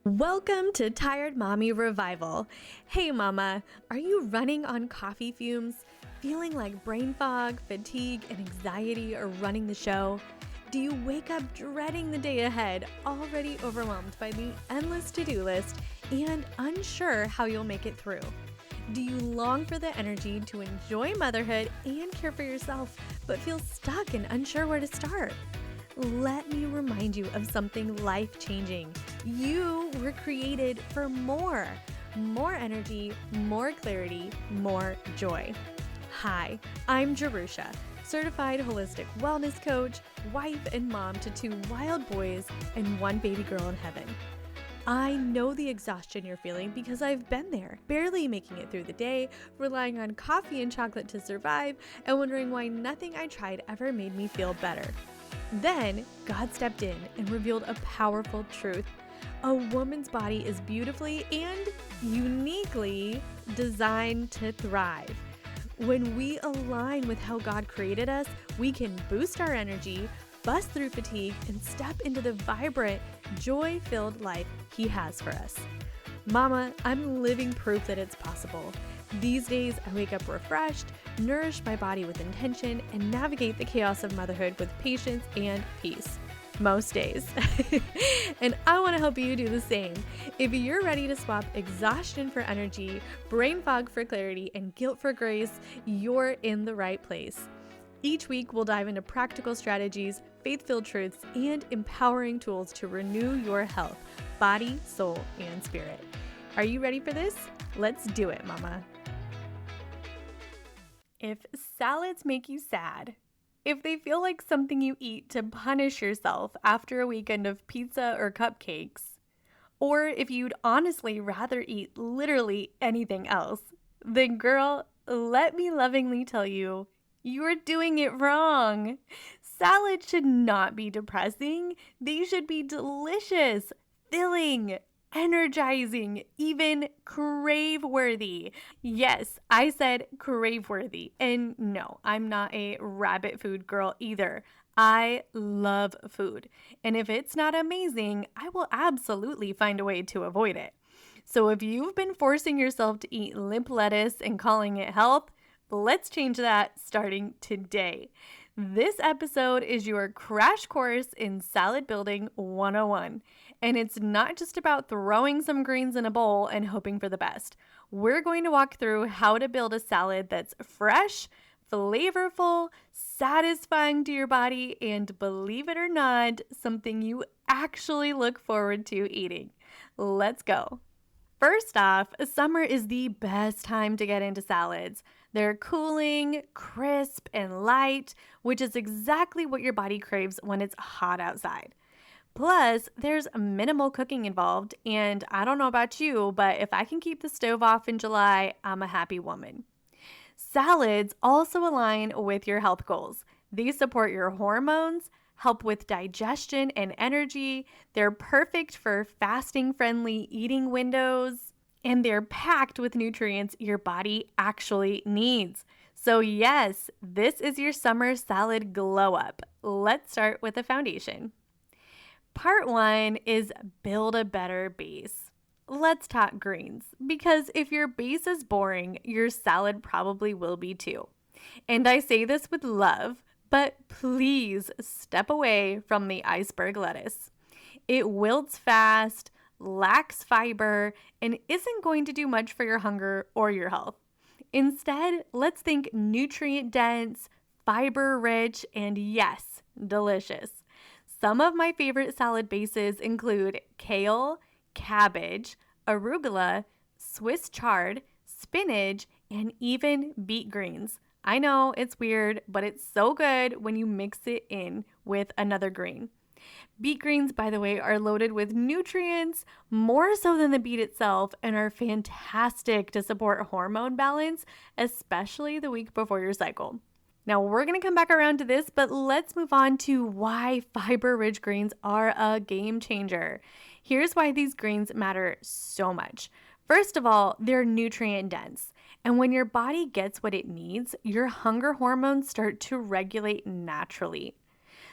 Welcome to Tired Mommy Revival. Hey mama, are you running on coffee fumes? Feeling like brain fog, fatigue, and anxiety are running the show? Do you wake up dreading the day ahead, already overwhelmed by the endless to-do list and unsure how you'll make it through? Do you long for the energy to enjoy motherhood and care for yourself, but feel stuck and unsure where to start? Let me remind you of something life-changing. You were created for more energy, more clarity, more joy. Hi, I'm Jerusha, certified holistic wellness coach, wife and mom to 2 wild boys and 1 baby girl in heaven. I know the exhaustion you're feeling because I've been there, barely making it through the day, relying on coffee and chocolate to survive, and wondering why nothing I tried ever made me feel better. Then, God stepped in and revealed a powerful truth. A woman's body is beautifully and uniquely designed to thrive. When we align with how God created us, we can boost our energy, bust through fatigue, and step into the vibrant, joy-filled life He has for us. Mama, I'm living proof that it's possible. These days, I wake up refreshed, nourish my body with intention, and navigate the chaos of motherhood with patience and peace. Most days. And I want to help you do the same. If you're ready to swap exhaustion for energy, brain fog for clarity, and guilt for grace, you're in the right place. Each week, we'll dive into practical strategies, faith-filled truths, and empowering tools to renew your health, body, soul, and spirit. Are you ready for this? Let's do it, mama. If salads make you sad, if they feel like something you eat to punish yourself after a weekend of pizza or cupcakes, or if you'd honestly rather eat literally anything else, then girl, let me lovingly tell you, you're doing it wrong. Salads should not be depressing. They should be delicious, filling, energizing, even crave-worthy. Yes, I said crave-worthy. And no, I'm not a rabbit food girl either. I love food. And if it's not amazing, I will absolutely find a way to avoid it. So if you've been forcing yourself to eat limp lettuce and calling it health, let's change that starting today. This episode is your crash course in salad building 101. And it's not just about throwing some greens in a bowl and hoping for the best. We're going to walk through how to build a salad that's fresh, flavorful, satisfying to your body, and believe it or not, something you actually look forward to eating. Let's go. First off, summer is the best time to get into salads. They're cooling, crisp, and light, which is exactly what your body craves when it's hot outside. Plus, there's minimal cooking involved, and I don't know about you, but if I can keep the stove off in July, I'm a happy woman. Salads also align with your health goals. They support your hormones, help with digestion and energy. They're perfect for fasting-friendly eating windows, and they're packed with nutrients your body actually needs. So yes, this is your summer salad glow up. Let's start with the foundation. Part 1 is build a better base. Let's talk greens, because if your base is boring, your salad probably will be too. And I say this with love, but please step away from the iceberg lettuce. It wilts fast, lacks fiber, and isn't going to do much for your hunger or your health. Instead, let's think nutrient-dense, fiber-rich, and yes, delicious. Some of my favorite salad bases include kale, cabbage, arugula, Swiss chard, spinach, and even beet greens. I know it's weird, but it's so good when you mix it in with another green. Beet greens, by the way, are loaded with nutrients, more so than the beet itself, and are fantastic to support hormone balance, especially the week before your cycle. Now, we're going to come back around to this, but let's move on to why fiber-rich greens are a game changer. Here's why these greens matter so much. First of all, they're nutrient dense. And when your body gets what it needs, your hunger hormones start to regulate naturally.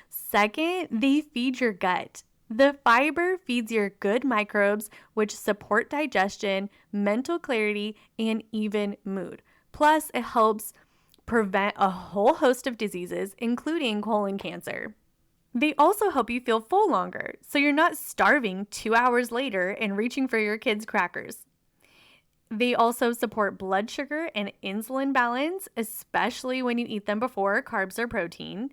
Second, they feed your gut. The fiber feeds your good microbes, which support digestion, mental clarity, and even mood. Plus, it helps prevent a whole host of diseases, including colon cancer. They also help you feel full longer, so you're not starving 2 hours later and reaching for your kids' crackers. They also support blood sugar and insulin balance, especially when you eat them before carbs or protein.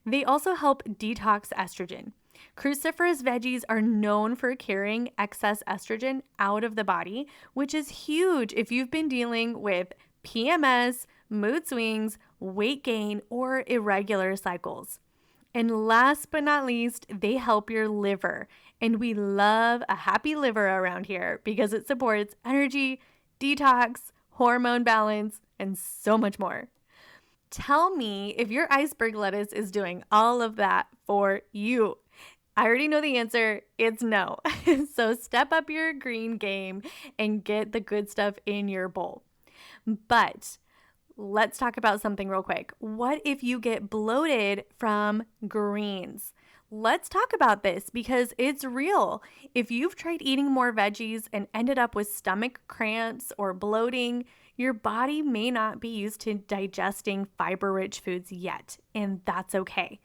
They also help detox estrogen. Cruciferous veggies are known for carrying excess estrogen out of the body, which is huge if you've been dealing with PMS, mood swings, weight gain, or irregular cycles. And last but not least, they help your liver. And we love a happy liver around here because it supports energy, detox, hormone balance, and so much more. Tell me if your iceberg lettuce is doing all of that for you. I already know the answer. It's no. So step up your green game and get the good stuff in your bowl. But let's talk about something real quick. What if you get bloated from greens? Let's talk about this because it's real. If you've tried eating more veggies and ended up with stomach cramps or bloating, your body may not be used to digesting fiber-rich foods yet, and that's okay.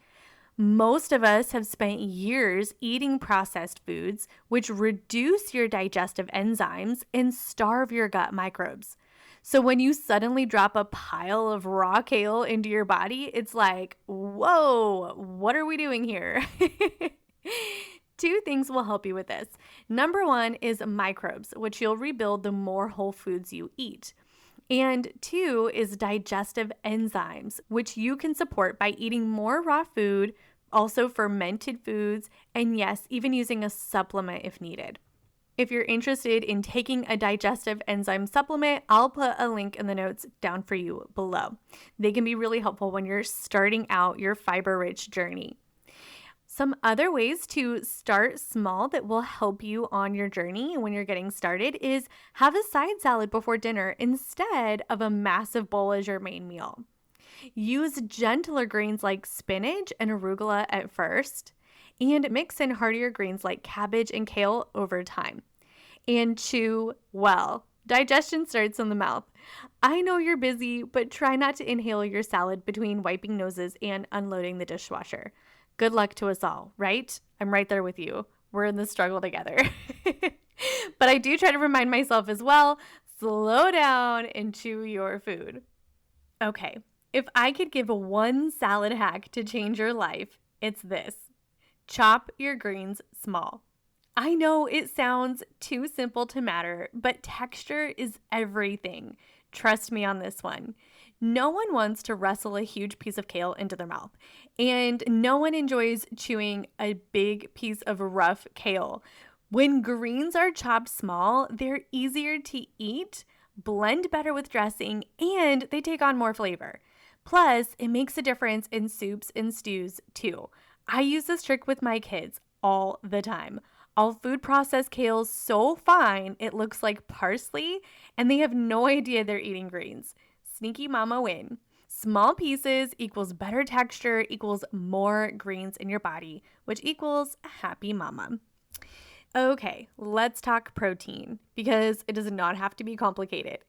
Most of us have spent years eating processed foods, which reduce your digestive enzymes and starve your gut microbes. So when you suddenly drop a pile of raw kale into your body, it's like, whoa, what are we doing here? Two things will help you with this. Number one is microbes, which you'll rebuild the more whole foods you eat. And two is digestive enzymes, which you can support by eating more raw food, also fermented foods, and yes, even using a supplement if needed. If you're interested in taking a digestive enzyme supplement, I'll put a link in the notes down for you below. They can be really helpful when you're starting out your fiber-rich journey. Some other ways to start small that will help you on your journey when you're getting started is have a side salad before dinner instead of a massive bowl as your main meal. Use gentler greens like spinach and arugula at first, and mix in heartier greens like cabbage and kale over time. And chew well. Digestion starts in the mouth. I know you're busy, but try not to inhale your salad between wiping noses and unloading the dishwasher. Good luck to us all, right? I'm right there with you. We're in this struggle together. But I do try to remind myself as well, slow down and chew your food. Okay, if I could give one salad hack to change your life, it's this. Chop your greens small. I know it sounds too simple to matter, but texture is everything. Trust me on this one. No one wants to wrestle a huge piece of kale into their mouth, and no one enjoys chewing a big piece of rough kale. When greens are chopped small, they're easier to eat, blend better with dressing, and they take on more flavor. Plus, it makes a difference in soups and stews too. I use this trick with my kids all the time. I'll food process kale so fine it looks like parsley, and they have no idea they're eating greens. Sneaky mama win. Small pieces equals better texture equals more greens in your body, which equals a happy mama. Okay, let's talk protein because it does not have to be complicated.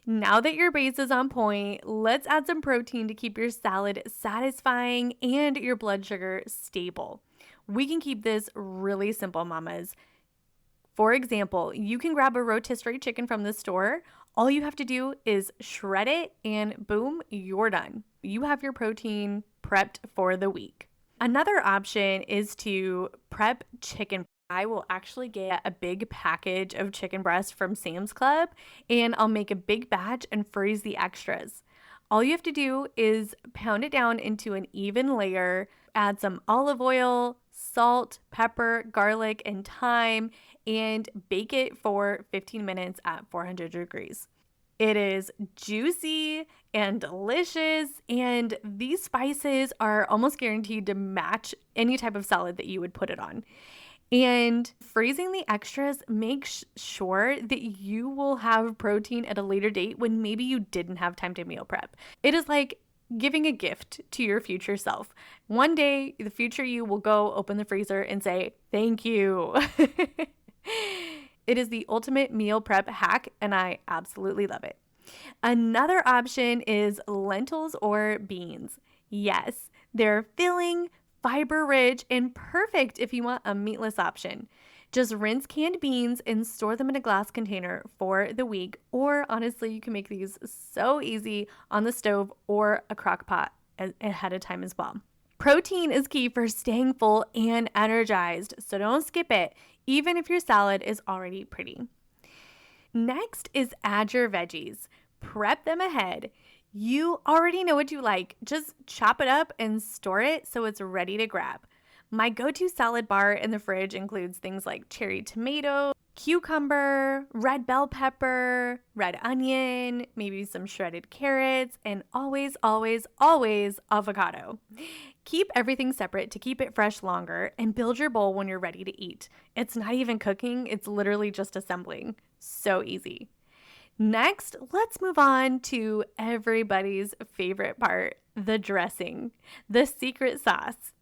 Now that your base is on point, let's add some protein to keep your salad satisfying and your blood sugar stable. We can keep this really simple, mamas. For example, you can grab a rotisserie chicken from the store. All you have to do is shred it and boom, you're done. You have your protein prepped for the week. Another option is to prep chicken. I will actually get a big package of chicken breast from Sam's Club and I'll make a big batch and freeze the extras. All you have to do is pound it down into an even layer, add some olive oil, salt, pepper, garlic, and thyme, and bake it for 15 minutes at 400 degrees. It is juicy and delicious, and these spices are almost guaranteed to match any type of salad that you would put it on. And freezing the extras makes sure that you will have protein at a later date when maybe you didn't have time to meal prep. It is like giving a gift to your future self. One day, the future you will go open the freezer and say, thank you. It is the ultimate meal prep hack, and I absolutely love it. Another option is lentils or beans. Yes, they're filling, fiber rich, and perfect if you want a meatless option. Just rinse canned beans and store them in a glass container for the week. Or honestly, you can make these so easy on the stove or a crock pot ahead of time as well. Protein is key for staying full and energized, so don't skip it, even if your salad is already pretty. Next is add your veggies. Prep them ahead. You already know what you like. Just chop it up and store it so it's ready to grab. My go-to salad bar in the fridge includes things like cherry tomato, cucumber, red bell pepper, red onion, maybe some shredded carrots, and always, always, always avocado. Keep everything separate to keep it fresh longer and build your bowl when you're ready to eat. It's not even cooking, it's literally just assembling. So easy. Next, let's move on to everybody's favorite part, the dressing, the secret sauce.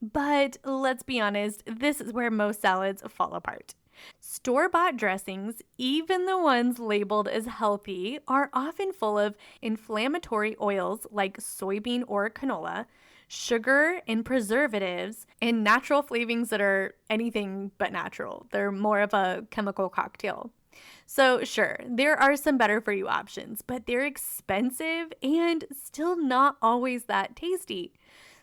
But let's be honest, this is where most salads fall apart. Store-bought dressings, even the ones labeled as healthy, are often full of inflammatory oils like soybean or canola, sugar and preservatives, and natural flavorings that are anything but natural. They're more of a chemical cocktail. So sure, there are some better for you options, but they're expensive and still not always that tasty.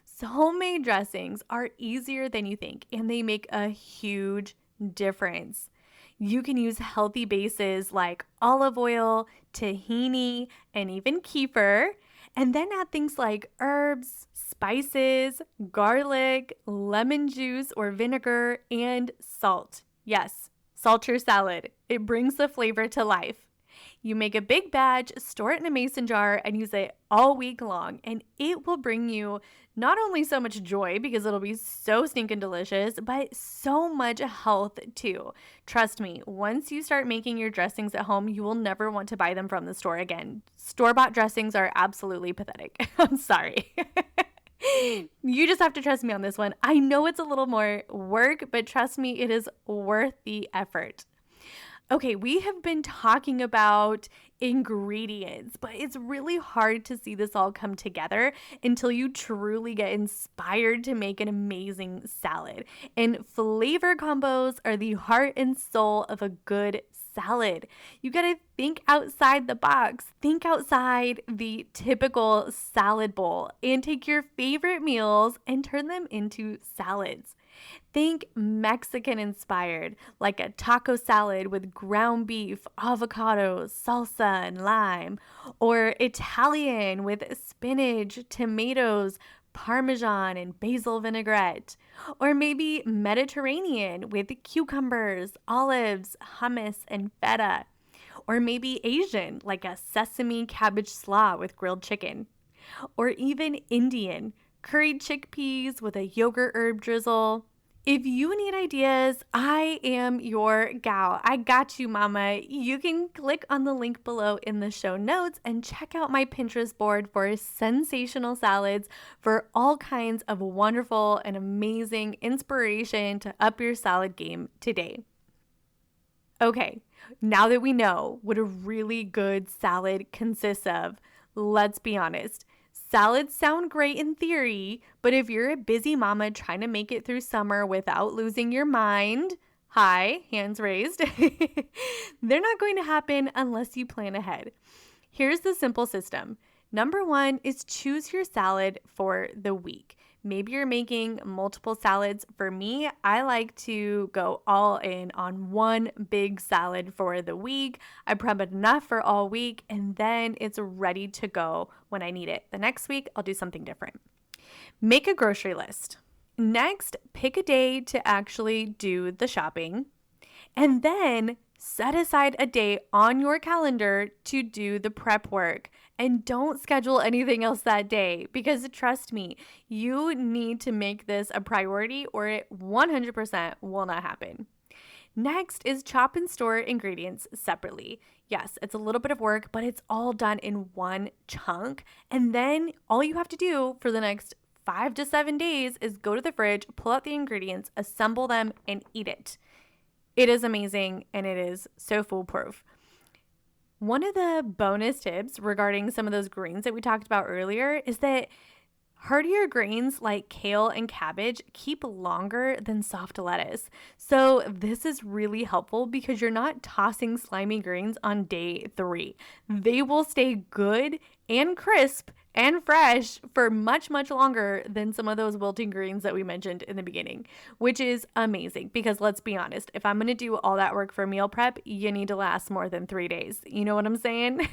So homemade dressings are easier than you think, and they make a huge difference. You can use healthy bases like olive oil, tahini, and even kefir, and then add things like herbs, spices, garlic, lemon juice or vinegar, and salt. Yes, salt your salad. It brings the flavor to life. You make a big batch, store it in a mason jar, and use it all week long. And it will bring you not only so much joy because it'll be so stinking delicious, but so much health too. Trust me, once you start making your dressings at home, you will never want to buy them from the store again. Store-bought dressings are absolutely pathetic. I'm sorry. You just have to trust me on this one. I know it's a little more work, but trust me, it is worth the effort. Okay, we have been talking about ingredients, but it's really hard to see this all come together until you truly get inspired to make an amazing salad. And flavor combos are the heart and soul of a good salad. You gotta think outside the box. Think outside the typical salad bowl and take your favorite meals and turn them into salads. Think Mexican inspired, like a taco salad with ground beef, avocados, salsa, and lime, or Italian with spinach, tomatoes, Parmesan, and basil vinaigrette, or maybe Mediterranean with cucumbers, olives, hummus, and feta, or maybe Asian, like a sesame cabbage slaw with grilled chicken, or even Indian, curried chickpeas with a yogurt herb drizzle. If you need ideas, I am your gal. I got you, mama. You can click on the link below in the show notes and check out my Pinterest board for sensational salads for all kinds of wonderful and amazing inspiration to up your salad game today. Okay, now that we know what a really good salad consists of, let's be honest. Salads sound great in theory, but if you're a busy mama trying to make it through summer without losing your mind, hi, hands raised, they're not going to happen unless you plan ahead. Here's the simple system. Number one is choose your salad for the week. Maybe you're making multiple salads. For me, I like to go all in on one big salad for the week. I prep enough for all week, and then it's ready to go when I need it. The next week, I'll do something different. Make a grocery list. Next, pick a day to actually do the shopping, and then set aside a day on your calendar to do the prep work. And don't schedule anything else that day because trust me, you need to make this a priority or it 100% will not happen. Next is chop and store ingredients separately. Yes, it's a little bit of work, but it's all done in one chunk. And then all you have to do for the next 5 to 7 days is go to the fridge, pull out the ingredients, assemble them, and eat it. It is amazing, and it is so foolproof. One of the bonus tips regarding some of those greens that we talked about earlier is that heartier greens like kale and cabbage keep longer than soft lettuce. So this is really helpful because you're not tossing slimy greens on day 3. They will stay good and crisp and fresh for much, much longer than some of those wilting greens that we mentioned in the beginning, which is amazing because let's be honest, if I'm going to do all that work for meal prep, you need to last more than 3 days. You know what I'm saying?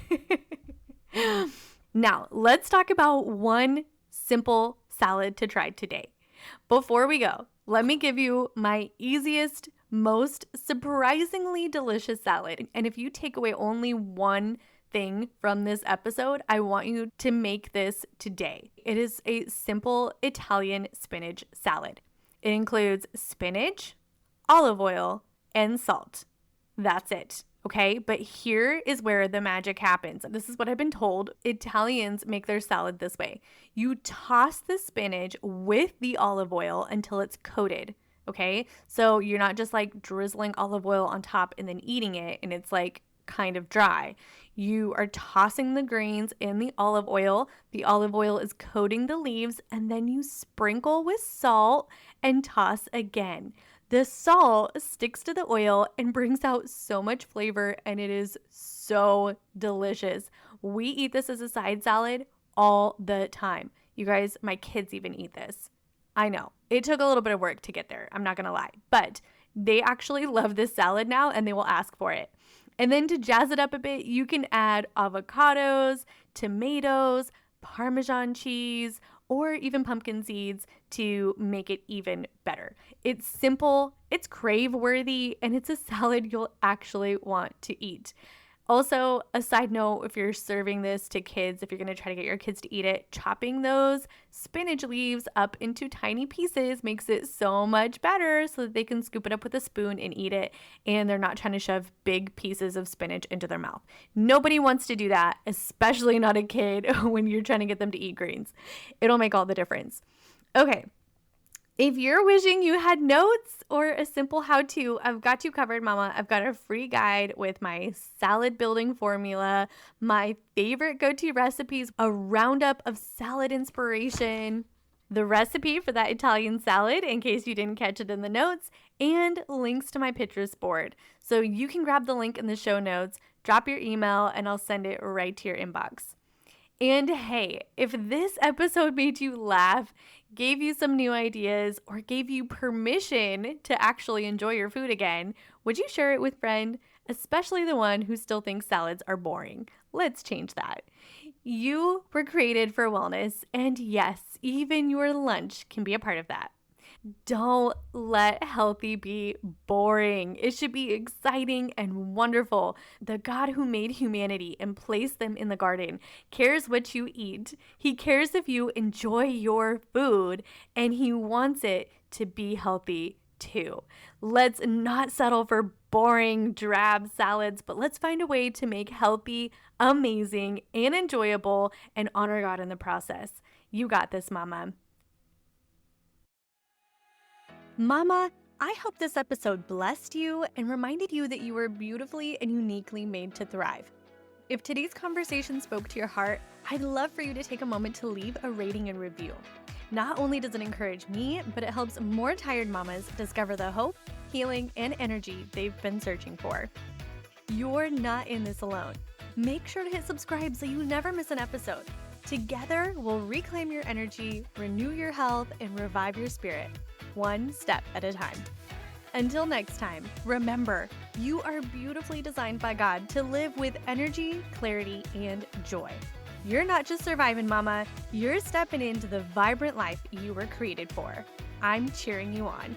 Now, let's talk about one simple salad to try today. Before we go, let me give you my easiest, most surprisingly delicious salad. And if you take away only one thing from this episode, I want you to make this today. It is a simple Italian spinach salad. It includes spinach, olive oil, and salt. That's it. Okay, but here is where the magic happens. This is what I've been told. Italians make their salad this way. You toss the spinach with the olive oil until it's coated. Okay, so you're not just like drizzling olive oil on top and then eating it and it's like kind of dry. You are tossing the greens in the olive oil. The olive oil is coating the leaves, and then you sprinkle with salt and toss again. The salt sticks to the oil and brings out so much flavor, and it is so delicious. We eat this as a side salad all the time. You guys, my kids even eat this. I know. It took a little bit of work to get there. I'm not going to lie. But they actually love this salad now, and they will ask for it. And then to jazz it up a bit, you can add avocados, tomatoes, Parmesan cheese, or even pumpkin seeds to make it even better. It's simple, it's crave-worthy, and it's a salad you'll actually want to eat. Also, a side note, if you're serving this to kids, if you're going to try to get your kids to eat it, chopping those spinach leaves up into tiny pieces makes it so much better so that they can scoop it up with a spoon and eat it, and they're not trying to shove big pieces of spinach into their mouth. Nobody wants to do that, especially not a kid when you're trying to get them to eat greens. It'll make all the difference. Okay. If you're wishing you had notes or a simple how-to, I've got you covered, mama. I've got a free guide with my salad building formula, my favorite go-to recipes, a roundup of salad inspiration, the recipe for that Italian salad in case you didn't catch it in the notes, and links to my Pinterest board. So you can grab the link in the show notes, drop your email, and I'll send it right to your inbox. And hey, if this episode made you laugh, gave you some new ideas, or gave you permission to actually enjoy your food again, would you share it with a friend, especially the one who still thinks salads are boring? Let's change that. You were created for wellness, and yes, even your lunch can be a part of that. Don't let healthy be boring. It should be exciting and wonderful. The God who made humanity and placed them in the garden cares what you eat. He cares if you enjoy your food, and he wants it to be healthy too. Let's not settle for boring, drab salads, but let's find a way to make healthy, amazing, and enjoyable and honor God in the process. You got this, mama. Mama, I hope this episode blessed you and reminded you that you were beautifully and uniquely made to thrive. If today's conversation spoke to your heart, I'd love for you to take a moment to leave a rating and review. Not only does it encourage me, but it helps more tired mamas discover the hope, healing, and energy they've been searching for. You're not in this alone. Make sure to hit subscribe so you never miss an episode. Together, we'll reclaim your energy, renew your health, and revive your spirit, one step at a time. Until next time, remember, you are beautifully designed by God to live with energy, clarity, and joy. You're not just surviving, mama. You're stepping into the vibrant life you were created for. I'm cheering you on.